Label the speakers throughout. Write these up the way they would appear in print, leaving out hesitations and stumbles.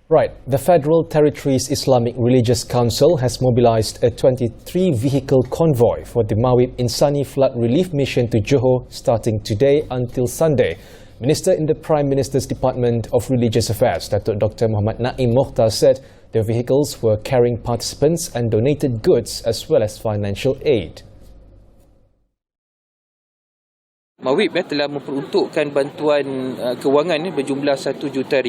Speaker 1: Right, the Federal Territories Islamic Religious Council has mobilised a 23-vehicle convoy for the MAIWP-Insani flood relief mission to Johor starting today until Sunday. Minister in the Prime Minister's Department of Religious Affairs, Datuk Dr. Muhammad Naim Mokhtar, said the vehicles were carrying participants and donated goods as well as financial aid.
Speaker 2: MAIWP telah memperuntukkan bantuan kewangan berjumlah RM1 juta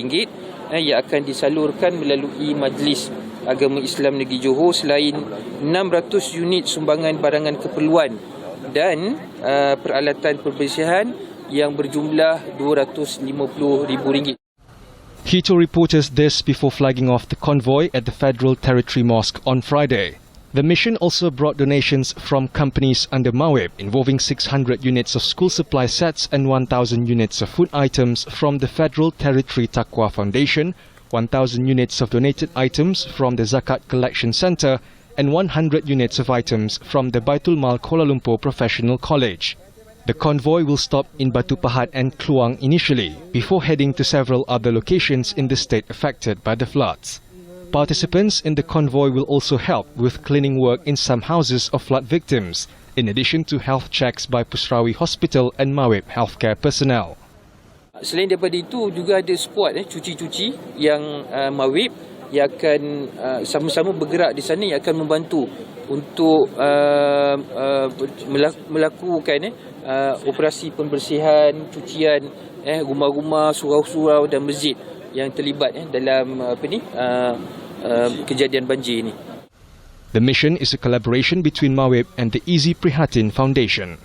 Speaker 2: yang akan disalurkan melalui Majlis Agama Islam Negeri Johor selain 600 unit sumbangan barangan keperluan dan peralatan perbersihan yang berjumlah RM250,000.
Speaker 3: He told reporters this before flagging off the convoy at the Federal Territory Mosque on Friday. The mission also brought donations from companies under MAIWP involving 600 units of school supply sets and 1,000 units of food items from the Federal Territory Taqwa Foundation, 1,000 units of donated items from the Zakat Collection Centre and 100 units of items from the Baitul Mal Kuala Lumpur Professional College. The convoy will stop in Batu Pahat and Kluang initially, before heading to several other locations in the state affected by the floods. Participants in the convoy will also help with cleaning work in some houses of flood victims, in addition to health checks by Pusrawi Hospital and MAIWP healthcare personnel.
Speaker 2: Selain daripada itu, juga ada squad cuci-cuci yang MAIWP yang akan sama-sama bergerak di sana yang akan membantu untuk melakukan operasi pembersihan, cucian rumah-rumah, surau-surau dan masjid yang terlibat dalam kejadian banjir ini.
Speaker 3: The mission is a collaboration between MAIWP and the Easy Prihatin Foundation.